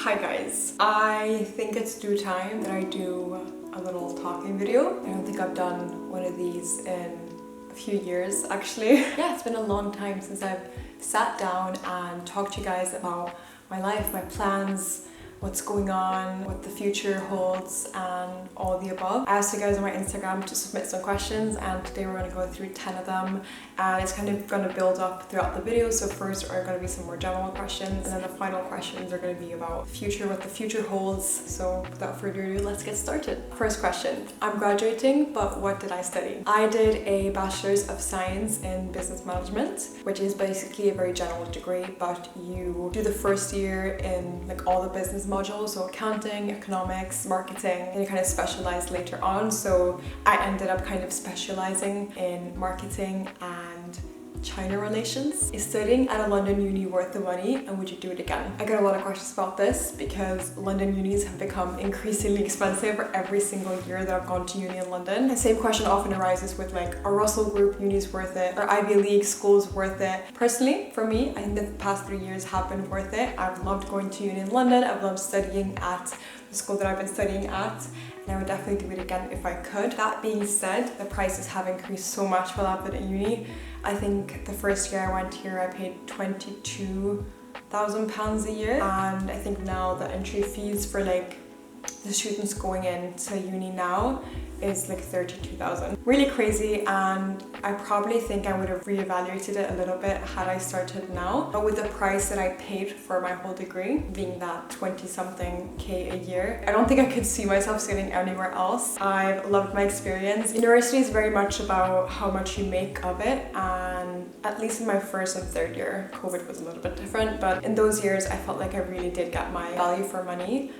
Hi guys, I think it's due time that I do a little talking video. I don't think I've done one of these in a few years actually. Yeah, it's been a long time since I've sat down and talked to you guys about my life, my plans, what's going on, what the future holds, and all the above. I asked you guys on my Instagram to submit some questions, and today we're going to go through 10 of them, and it's kind of going to build up throughout the video. So first are going to be some more general questions, and then the final questions are going to be about future, what the future holds. So without further ado, let's get started. First question. I'm graduating, but what did I study? I did a Bachelor's of Science in Business Management, which is basically a very general degree, but you do the first year in like all the business modules, so accounting, economics, marketing, and you kind of specialize later on. So I ended up kind of specializing in marketing and China relations. Is studying at a London uni worth the money, and would you do it again? I get a lot of questions about this because London unis have become increasingly expensive for every single year that I've gone to uni in London. The same question often arises with like, are Russell Group unis worth it? Are Ivy League schools worth it? Personally, for me, I think the past 3 years have been worth it. I've loved going to uni in London. I've loved studying at the school that I've been studying at, and I would definitely do it again if I could. That being said, the prices have increased so much while I've been at uni. I think the first year I went here, I paid £22,000 a year, and I think now the entry fees for like the students going into uni now is like 32,000. Really crazy, and I probably think I would have reevaluated it a little bit had I started now. But with the price that I paid for my whole degree, being that 20-something K a year, I don't think I could see myself studying anywhere else. I've loved my experience. University is very much about how much you make of it, and at least in my first and third year, COVID was a little bit different, but in those years I felt like I really did get my value for money.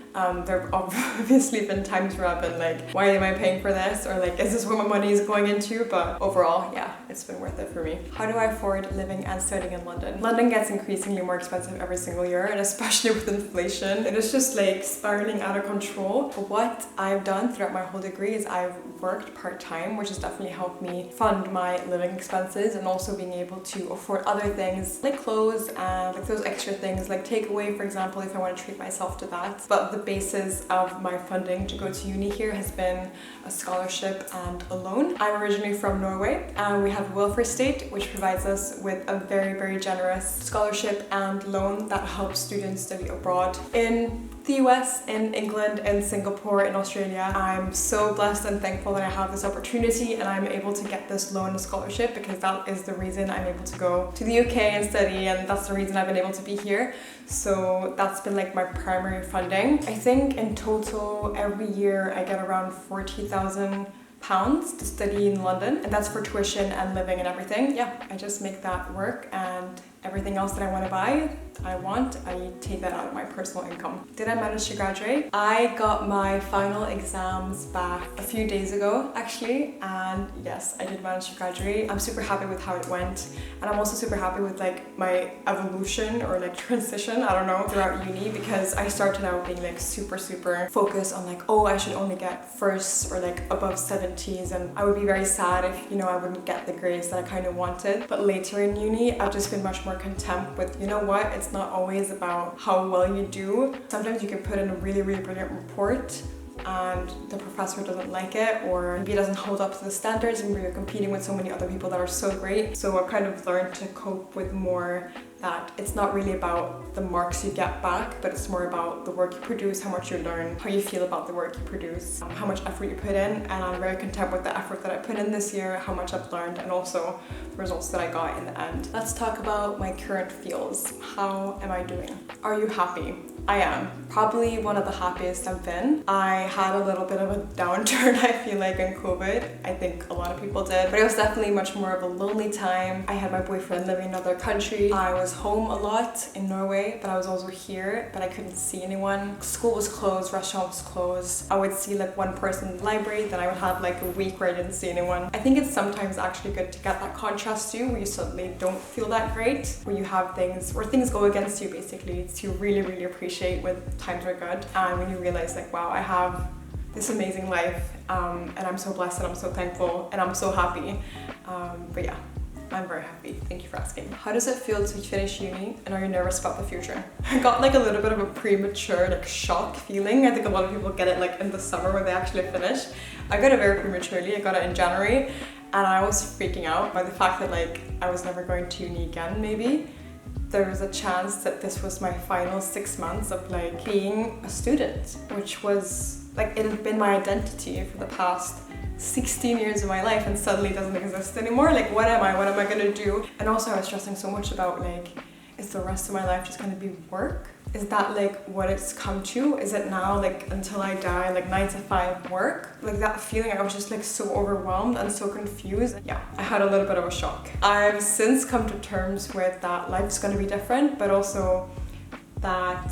There have obviously been times where I've been like, why am I paying for this? Or like, is this what my money is going into? But overall, yeah, it's been worth it for me. How do I afford living and studying in London? London gets increasingly more expensive every single year, and especially with inflation, it is just like spiraling out of control. But what I've done throughout my whole degree is I've worked part-time, which has definitely helped me fund my living expenses, and also being able to afford other things like clothes and like those extra things like takeaway, for example, if I want to treat myself to that. But the basis of my funding to go to uni here has been a scholarship and a loan. I'm originally from Norway, and we have welfare state, which provides us with a very, very generous scholarship and loan that helps students study abroad in the US, in England, in Singapore, in Australia. I'm so blessed and thankful that I have this opportunity and I'm able to get this loan and scholarship, because that is the reason I'm able to go to the UK and study, and that's the reason I've been able to be here. So that's been like my primary funding. I think in total every year I get around £40,000 to study in London, and that's for tuition and living and everything. Yeah, I just make that work, and everything else that I want to buy, I take that out of my personal income. Did I manage to graduate? I got my final exams back a few days ago actually, and yes, I did manage to graduate. I'm super happy with how it went, and I'm also super happy with like my evolution or like transition, I don't know, throughout uni, because I started out being like super focused on like, oh, I should only get firsts or like above 70s, and I would be very sad if, you know, I wouldn't get the grades that I kind of wanted. But later in uni, I've just been much more content with, you know what, it's not always about how well you do. Sometimes you can put in a really brilliant report and the professor doesn't like it, or maybe it doesn't hold up to the standards, and you're competing with so many other people that are so great. So I've kind of learned to cope with more that it's not really about the marks you get back, but it's more about the work you produce, how much you learn, how you feel about the work you produce, how much effort you put in. And I'm very content with the effort that I put in this year, how much I've learned, and also the results that I got in the end. Let's talk about my current feels. How am I doing? Are you happy? I am. Probably one of the happiest I've been. I had a little bit of a downturn, I feel like, in COVID. I think a lot of people did, but it was definitely much more of a lonely time. I had my boyfriend living in another country. I was home a lot in Norway, but I was also here, but I couldn't see anyone. School was closed, restaurant was closed. I would see like one person in the library, then I would have like a week where I didn't see anyone. I think it's sometimes actually good to get that contrast too, where you suddenly don't feel that great, where you have things, where things go against you basically, to really appreciate when times are good, and when you realize like, wow, I have this amazing life, and I'm so blessed and I'm so thankful and I'm so happy. But yeah, I'm very happy. Thank you for asking. How does it feel to finish uni and are you nervous about the future? I got like a little bit of a premature like shock feeling. I think a lot of people get it like in the summer when they actually finish. I got it very prematurely. I got it in January and I was freaking out by the fact that like I was never going to uni again maybe. There was a chance that this was my final 6 months of like being a student, which was like it had been my identity for the past 16 years of my life and suddenly doesn't exist anymore. Like what am I gonna do? And also I was stressing so much about like, is the rest of my life just gonna be work? Is that like what it's come to? Is it now like until I die, like 9 to 5 work? Like that feeling, I was just like so overwhelmed and so confused. Yeah, I had a little bit of a shock. I've since come to terms with that life's gonna be different, but also that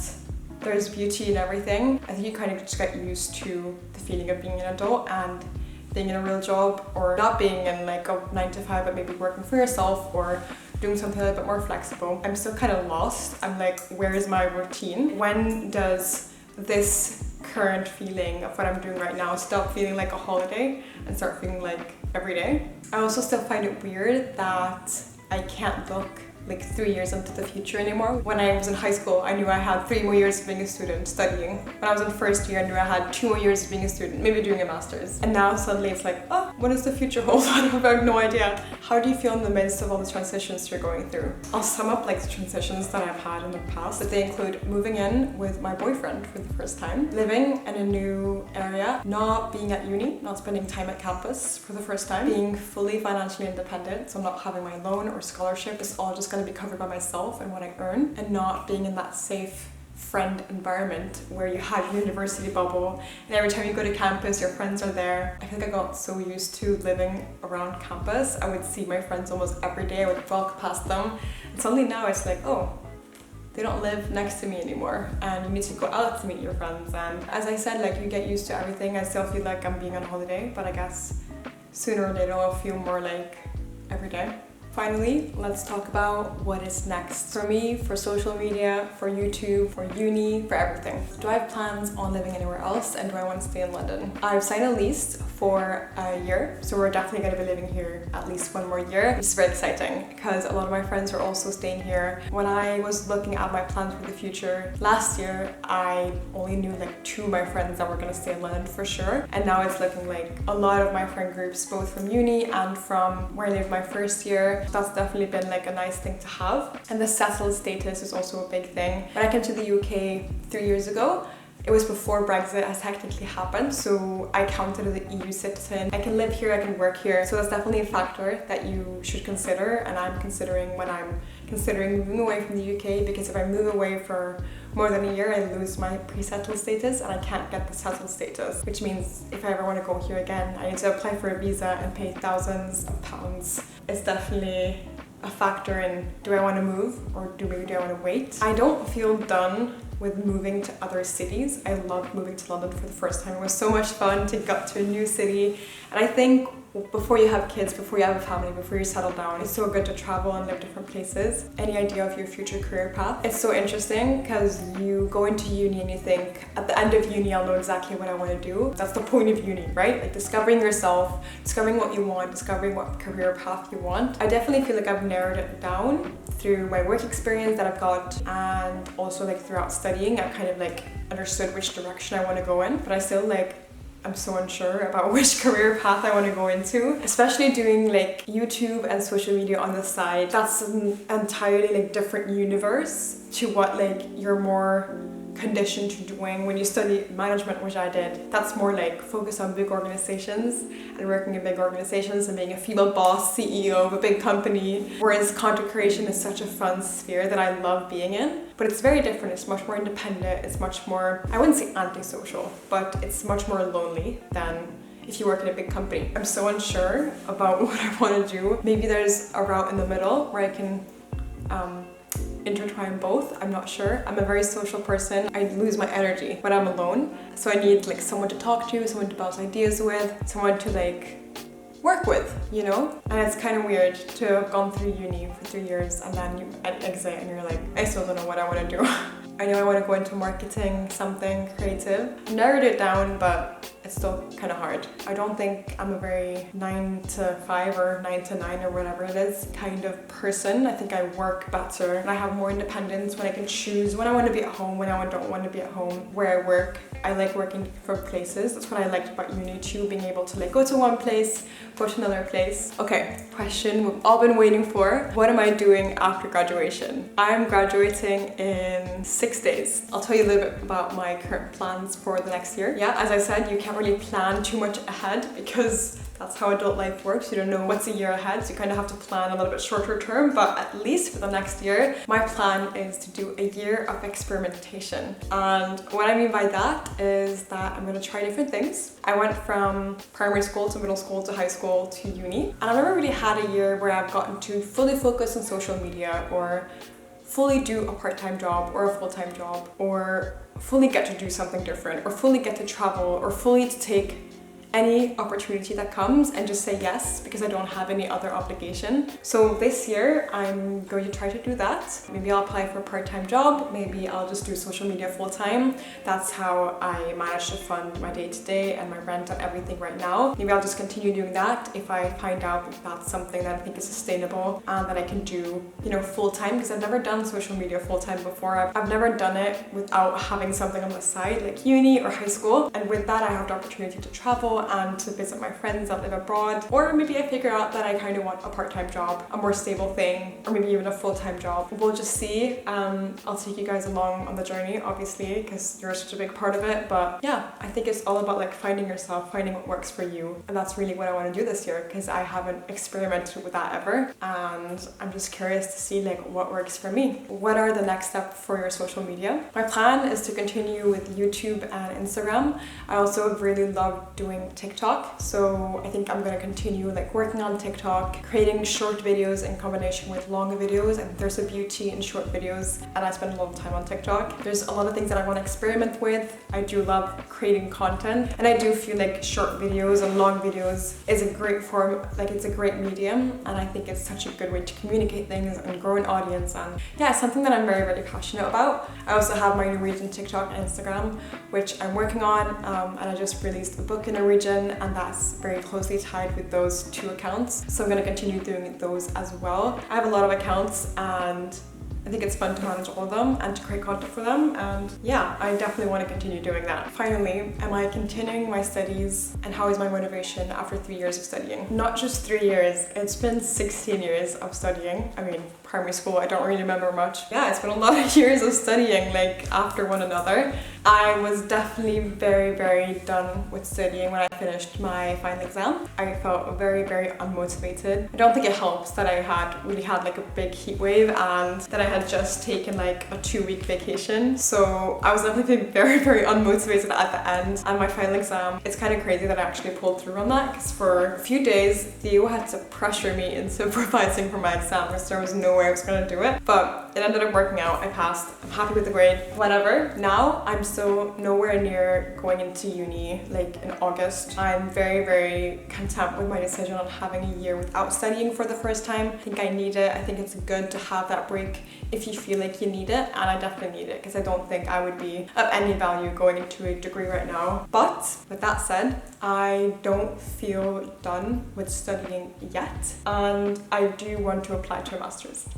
there's beauty in everything. I think you kind of just get used to the feeling of being an adult and being in a real job, or not being in like a 9 to 5 but maybe working for yourself or doing something a little bit more flexible. I'm still kind of lost. I'm like, where is my routine? When does this current feeling of what I'm doing right now stop feeling like a holiday and start feeling like every day? I also still find it weird that I can't look like 3 years into the future anymore. When I was in high school, I knew I had 3 more years of being a student studying. When I was in first year, I knew I had 2 more years of being a student, maybe doing a master's. And now suddenly it's like, oh, what does the future hold? I have no idea. How do you feel in the midst of all the transitions you're going through? I'll sum up like the transitions that I've had in the past. That they include moving in with my boyfriend for the first time, living in a new area, not being at uni, not spending time at campus for the first time, being fully financially independent, so not having my loan or scholarship. It's all just going to be covered by myself and what I earn, and not being in that safe friend environment where you had your university bubble and every time you go to campus your friends are there. I think I got so used to living around campus. I would see my friends almost every day. I would walk past them and suddenly now it's like, oh, they don't live next to me anymore and you need to go out to meet your friends. And as I said, like you get used to everything. I still feel like I'm being on holiday, but I guess sooner or later I'll feel more like every day. Finally, let's talk about what is next for me, for social media, for YouTube, for uni, for everything. Do I have plans on living anywhere else and do I want to stay in London? I've signed a lease for a year, so we're definitely going to be living here at least 1 more year, which is very exciting because a lot of my friends are also staying here. When I was looking at my plans for the future last year, I only knew like 2 of my friends that were going to stay in London for sure, and now it's looking like a lot of my friend groups, both from uni and from where I lived my first year. That's definitely been like a nice thing to have. And the settled status is also a big thing. When I came to the UK 3 years ago, it was before Brexit has technically happened, so I counted as an EU citizen. I can live here, I can work here, so that's definitely a factor that you should consider, and I'm considering when I'm considering moving away from the UK, because if I move away for more than a year, I lose my pre-settled status and I can't get the settled status, which means if I ever want to go here again, I need to apply for a visa and pay thousands of pounds. It's definitely a factor in, do I want to move or do I want to wait? I don't feel done with moving to other cities. I loved moving to London for the first time. It was so much fun to go to a new city, and I think before you have kids, before you have a family, before you settle down, it's so good to travel and live different places. Any idea of your future career path? It's so interesting because you go into uni and you think, at the end of uni, I'll know exactly what I want to do. That's the point of uni, right? Like discovering yourself, discovering what you want, discovering what career path you want. I definitely feel like I've narrowed it down through my work experience that I've got, and also like throughout studying, I've kind of like understood which direction I want to go in, but I still I'm so unsure about which career path I want to go into, especially doing like YouTube and social media on the side. That's an entirely like different universe to what like you're more conditioned to doing when you study management, which I did. That's more like focus on big organizations and working in big organizations and being a female boss, CEO of a big company. Whereas content creation is such a fun sphere that I love being in. But it's very different. It's much more independent. It's much more, I wouldn't say antisocial, but it's much more lonely than if you work in a big company. I'm so unsure about what I want to do. Maybe there's a route in the middle where I can intertwine both. I'm not sure. I'm a very social person. I lose my energy when I'm alone. So I need like someone to talk to, someone to bounce ideas with, someone to like work with, you know? And it's kind of weird to have gone through uni for 3 years and then you exit and you're like, I still don't know what I want to do. I know I want to go into marketing, something creative. I narrowed it down, but it's still kind of hard. I don't think I'm a very 9 to 5 or 9 to 9 or whatever it is kind of person. I think I work better and I have more independence when I can choose when I want to be at home, when I don't want to be at home, where I work. I like working from places. That's what I liked about uni too, being able to like go to one place, go to another place. Okay, question we've all been waiting for. What am I doing after graduation? I'm graduating in 6 days. I'll tell you a little bit about my current plans for the next year. Yeah, as I said, you can't really plan too much ahead because that's how adult life works. You don't know what's a year ahead, so you kind of have to plan a little bit shorter term, but at least for the next year, my plan is to do a year of experimentation. And what I mean by that is that I'm going to try different things. I went from primary school to middle school to high school to uni, and I've never really had a year where I've gotten to fully focus on social media or fully do a part-time job or a full-time job or fully get to do something different or fully get to travel or fully to take any opportunity that comes and just say yes because I don't have any other obligation. So this year I'm going to try to do that. Maybe I'll apply for a part-time job, maybe I'll just do social media full-time. That's how I manage to fund my day-to-day and my rent and everything right now. Maybe I'll just continue doing that if I find out that that's something that I think is sustainable and that I can do, you know, full-time, because I've never done social media full-time before. I've never done it without having something on the side like uni or high school, and with that I have the opportunity to travel and to visit my friends that live abroad. Or maybe I figure out that I kind of want a part-time job, a more stable thing, or maybe even a full-time job. We'll just see. I'll take you guys along on the journey, obviously, because you're such a big part of it. But yeah, I think it's all about like finding yourself, finding what works for you. And that's really what I want to do this year, because I haven't experimented with that ever. And I'm just curious to see like what works for me. What are the next steps for your social media? My plan is to continue with YouTube and Instagram. I also really love doing TikTok, so I think I'm gonna continue like working on TikTok, creating short videos in combination with long videos, and there's a beauty in short videos, and I spend a lot of time on TikTok. There's a lot of things that I want to experiment with. I do love creating content, and I do feel like short videos and long videos is a great form, like it's a great medium, and I think it's such a good way to communicate things and grow an audience, and yeah, it's something that I'm very, very passionate about. I also have my Norwegian TikTok and Instagram, which I'm working on, and I just released a book in Norwegian, and that's very closely tied with those two accounts. So I'm going to continue doing those as well. I have a lot of accounts and I think it's fun to manage all of them and to create content for them, and yeah, I definitely want to continue doing that. Finally, am I continuing my studies, and how is my motivation after 3 years of studying? Not just 3 years, it's been 16 years of studying. I mean, primary school, I don't really remember much. Yeah, it's been a lot of years of studying, like after one another. I was definitely very, very done with studying when I finished my final exam. I felt very, very unmotivated. I don't think it helps that I had really had like a big heat wave and that I had just taken like a 2-week vacation. So I was definitely very, very unmotivated at the end. And my final exam, it's kind of crazy that I actually pulled through on that, because for a few days, Theo had to pressure me into revising for my exam because there was no way I was going to do it. But it ended up working out. I passed. I'm happy with the grade. Whatever. Now I'm so nowhere near going into uni like in August. I'm very, very content with my decision on having a year without studying for the first time. I think I need it. I think it's good to have that break if you feel like you need it, and I definitely need it because I don't think I would be of any value going into a degree right now. But with that said, I don't feel done with studying yet, and I do want to apply to a master's.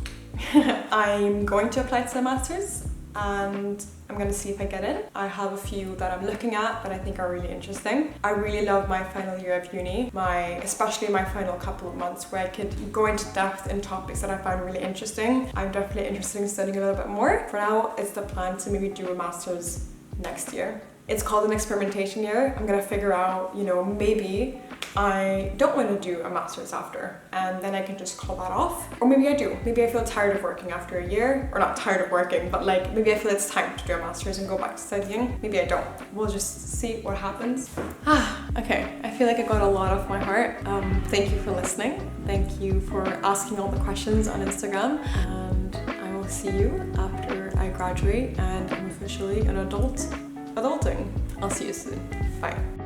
I'm going to apply to a master's and I'm going to see if I get in. I have a few that I'm looking at that I think are really interesting. I really love my final year of uni, especially my final couple of months where I could go into depth in topics that I find really interesting. I'm definitely interested in studying a little bit more. For now, it's the plan to maybe do a master's next year. It's called an experimentation year. I'm going to figure out, you know, maybe I don't want to do a master's after, and then I can just call that off. Or maybe I do. Maybe I feel tired of working after a year, or not tired of working, but like maybe I feel it's time to do a master's and go back to studying. Maybe I don't. We'll just see what happens. Okay. I feel like I got a lot off my heart. Thank you for listening. Thank you for asking all the questions on Instagram, and I will see you after I graduate and I'm officially an adulting. I'll see you soon. Bye.